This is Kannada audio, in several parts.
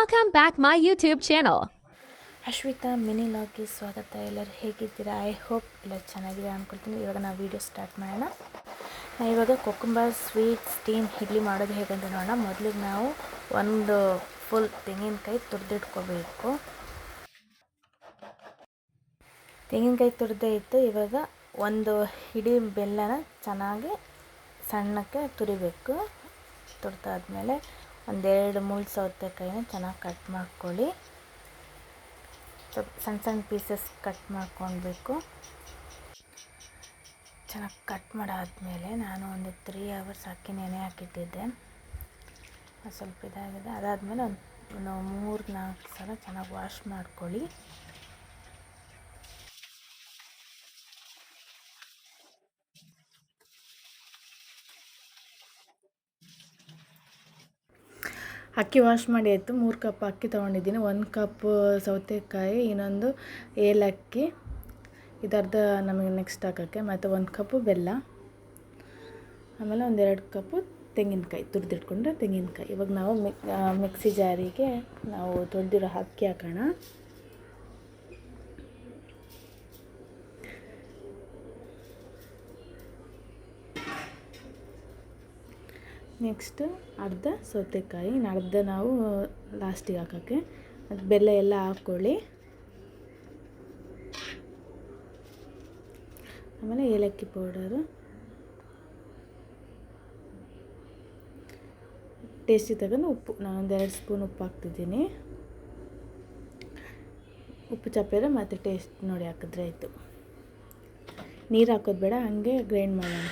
Welcome back my YouTube channel. Ashwitha mini ಲಾಗ್ಗೆ ಸ್ವಾಗತ. ಎಲ್ಲರೂ ಹೇಗಿದ್ದೀರಾ? ಐ ಹೋಪ್ ಎಲ್ಲರೂ ಚೆನ್ನಾಗಿದೆ ಅಂದ್ಕೊಳ್ತೀನಿ. ಇವಾಗ ನಾವು ವೀಡಿಯೋ ಸ್ಟಾರ್ಟ್ ಮಾಡೋಣ. ಇವಾಗ ಕೊಕ್ಕಂಬರ್ ಸ್ವೀಟ್ ಸ್ಟೀಮ್ ಇಡ್ಲಿ ಮಾಡೋದು ಹೇಗಂತ ನೋಡೋಣ. ಮೊದಲಿಗೆ ನಾವು ಒಂದು ಫುಲ್ ತೆಂಗಿನಕಾಯಿ ತುರಿದಿಟ್ಕೋಬೇಕು. ತೆಂಗಿನಕಾಯಿ ತುರಿದೇ ಇತ್ತು. ಇವಾಗ ಒಂದು ಹಿಡಿ ಬೆಲ್ಲನ ಚೆನ್ನಾಗಿ ಸಣ್ಣಕ್ಕೆ ತುರಿಬೇಕು. ತುರಿದಾದ್ಮೇಲೆ ಒಂದೆರಡು ಮೂಳು ಸೌತೆಕಾಯಿನ ಚೆನ್ನಾಗಿ ಕಟ್ ಮಾಡ್ಕೊಳ್ಳಿ. ಸಣ್ಣ ಸಣ್ಣ ಪೀಸಸ್ ಕಟ್ ಮಾಡ್ಕೊಳ್ಬೇಕು. ಚೆನ್ನಾಗಿ ಕಟ್ ಮಾಡಾದ್ಮೇಲೆ ನಾನು ಒಂದು 3 hours ಹಾಕಿ ನೆನೆ ಹಾಕಿಟ್ಟಿದ್ದೆ. ಸ್ವಲ್ಪ ಇದಾಗಿದೆ. ಅದಾದಮೇಲೆ ಒಂದು 3-4 ಸಲ ಚೆನ್ನಾಗಿ ವಾಶ್ ಮಾಡ್ಕೊಳ್ಳಿ. ಅಕ್ಕಿ ವಾಶ್ ಮಾಡಿ ಆಯಿತು. 3 ಕಪ್ ಅಕ್ಕಿ ತೊಗೊಂಡಿದ್ದೀನಿ. 1 ಕಪ್ ಸೌತೆಕಾಯಿ, ಇನ್ನೊಂದು ಏಲಕ್ಕಿ, ಇದರ್ಧ ನಮಗೆ ನೆಕ್ಸ್ಟ್ ಹಾಕೋಕ್ಕೆ, ಮತ್ತು 1 ಕಪ್ಪು ಬೆಲ್ಲ, ಆಮೇಲೆ 1-2 ಕಪ್ಪು ತೆಂಗಿನಕಾಯಿ ತುರಿದಿಟ್ಕೊಂಡ್ರೆ ತೆಂಗಿನಕಾಯಿ. ಇವಾಗ ನಾವು ಮಿಕ್ಸಿ ಜಾರಿಗೆ ನಾವು ತೊಳೆದಿರೋ ಅಕ್ಕಿ ಹಾಕೋಣ. ನೆಕ್ಸ್ಟ್ ಅರ್ಧ ಸೌತೆಕಾಯಿ, ಅರ್ಧ ನಾವು ಲಾಸ್ಟಿಗೆ ಹಾಕೋಕ್ಕೆ, ಮತ್ತು ಬೆಲ್ಲ ಎಲ್ಲ ಹಾಕ್ಕೊಳ್ಳಿ. ಆಮೇಲೆ ಏಲಕ್ಕಿ ಪೌಡರು, ಟೇಸ್ಟಿಗೆ ತಗೊಂಡು ಉಪ್ಪು. ನಾನು 1-2 ಸ್ಪೂನ್ ಉಪ್ಪು ಹಾಕ್ತಿದ್ದೀನಿ. ಉಪ್ಪು ಚಪ್ಪೆರೆ ಮತ್ತು ಟೇಸ್ಟ್ ನೋಡಿ ಹಾಕಿದ್ರೆ ಆಯಿತು. ನೀರು ಹಾಕೋದು ಬೇಡ, ಹಂಗೆ ಗ್ರೈಂಡ್ ಮಾಡೋಣ.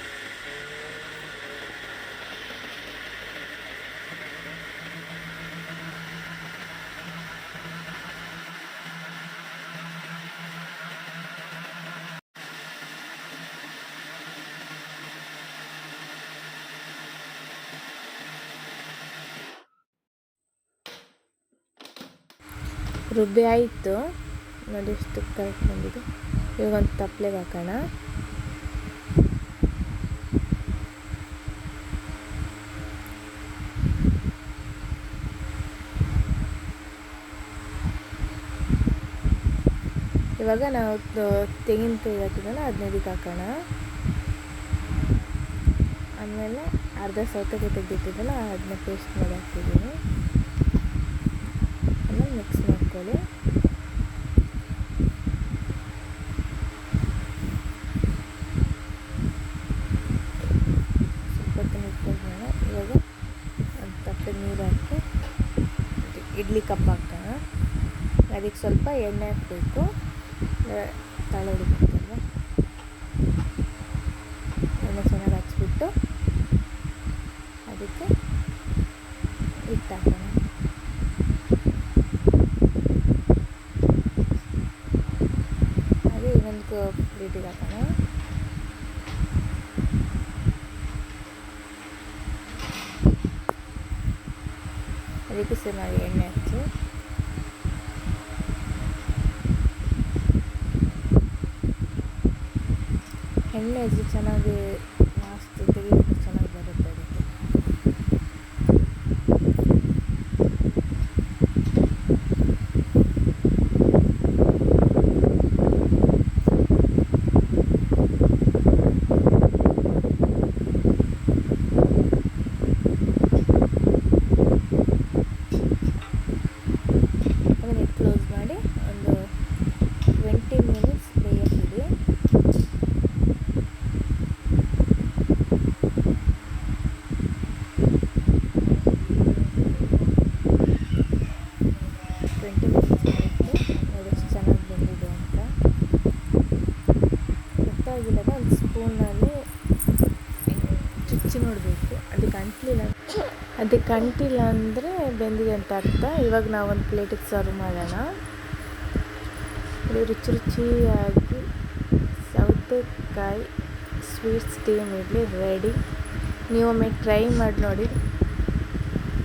ರುಬ್ಬಿ ಆಯಿತು ನೋಡಿ, ಎಷ್ಟು ಕರೆಕ್ಟ್ ಬಂದಿದೆ. ಇವಾಗ ಒಂದು ತಪ್ಪಲೆಗೆ ಹಾಕೋಣ. ಇವಾಗ ನಾವು ತೆಂಗಿನಕಾಯಿ ಹಾಕಿದ್ವಲ್ಲ ಅದನ್ನ ಇದಕ್ಕೆ ಹಾಕೋಣ. ಆಮೇಲೆ ಅರ್ಧ ಸೌತೆಕಾಯಿ ತೆಗೆದಿಟ್ಟಿದ್ದಲ್ಲ ಅದನ್ನ ಪೇಸ್ಟ್ ಮಾಡಿ ಹಾಕ್ತಿದ್ದೀನಿ. ಆಮೇಲೆ ಮಿಕ್ಸ್ ಮಾಡ್ಕೊಳ್ಳಿ. ಸ್ವಲ್ಪ ಹೊತ್ತು ಇಟ್ಕೊಂಡ್ಮೇಲೆ ಇವಾಗ ಒಂದು ತಪ್ಪೆ ನೀರು ಹಾಕಿ ಇಡ್ಲಿ ಕಪ್ ಹಾಕೋಣ. ಅದಕ್ಕೆ ಸ್ವಲ್ಪ ಎಣ್ಣೆ ಹಾಕಬೇಕು, ತಳೆ ಹಿಡಿಬೇಕಲ್ವ. ಎಣ್ಣೆ ಚೆನ್ನಾಗಿ ಹಚ್ಬಿಟ್ಟು ಅದಕ್ಕೆ ಹಿಟ್ಟು ಹಾಕೋಣ. ಹಾಗೆ ಇನ್ನೊಂದು ಪ್ಲೇಟಿಗೆ ಹಾಕೋಣ. ಅದಕ್ಕೆ ಚೆನ್ನಾಗಿ ಎಣ್ಣೆ ಹಚ್ಚಿ ಎಣ್ಣೆ ಹಚ್ಚಿ ಚೆನ್ನಾಗಿ ಲಾಸ್ಟ್ ತೆಗಿಬೇಕು, ಚೆನ್ನಾಗಿ ಬರುತ್ತೆ ಅದಕ್ಕೆ. ಅದನ್ನು ಕ್ಲೋಸ್ ಮಾಡಿ ಒಂದು 20 minutes ಬೇಯಕ್ಕಿಡಿ. ಚೆನ್ನಾಗಿ ಬಂದಿದೆ ಅಂತ ಗೊತ್ತಾಗಿಲ್ಲದ ಒಂದು ಸ್ಪೂನಲ್ಲಿ ಚುಚ್ಚಿ ನೋಡಬೇಕು. ಅದಕ್ಕೆ ಅಂಟಿಲ್ಲ ಅಂದರೆ ಬೆಂದಿದೆ ಅಂತ ಅರ್ಥ. ಇವಾಗ ನಾವು ಒಂದು ಪ್ಲೇಟಿಗೆ ಸರ್ವ್ ಮಾಡೋಣ. ಇದು ರುಚಿ ರುಚಿಯಾಗಿ ಸೌತೆಕಾಯಿ ಸ್ವೀಟ್ ಸ್ಟೀಮ್ ಇಡ್ಲಿ ರೆಡಿ. ನೀವೊಮ್ಮೆ ಟ್ರೈ ಮಾಡಿ ನೋಡಿ.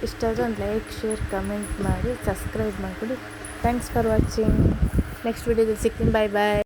ಇಷ್ಟ ಆದರೆ ಒಂದು ಲೈಕ್, ಶೇರ್, ಕಮೆಂಟ್ ಮಾಡಿ, ಸಬ್ಸ್ಕ್ರೈಬ್ ಮಾಡಿಕೊಡಿ. Thanks for watching. ನೆಕ್ಸ್ಟ್ ವಿಡಿಯೋದಲ್ಲಿ ಸಿಗ್ತೀನಿ. ಬಾಯ್ ಬಾಯ್.